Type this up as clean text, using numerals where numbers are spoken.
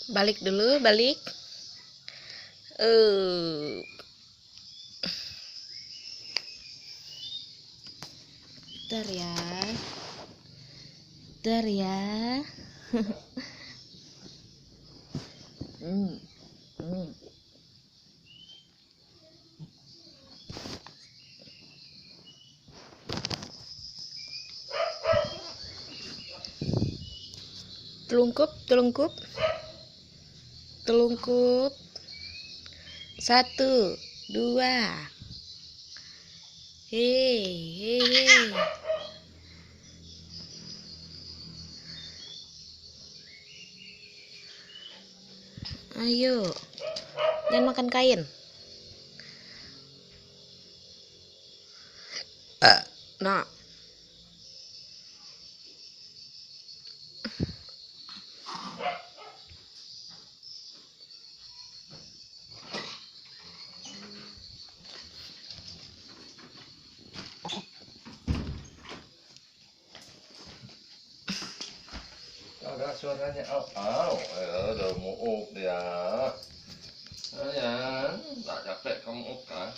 Balik dulu, balik. Eh, Bentar ya. Bentar ya. Hmm, hmm. Telungkup, telungkup. Telungkup. 1, 2. Hei, hei, hei. Ayo. Jangan makan kain. Nah. Ada suaranya udah muuk dia. Sayang, tak capek kamu kan?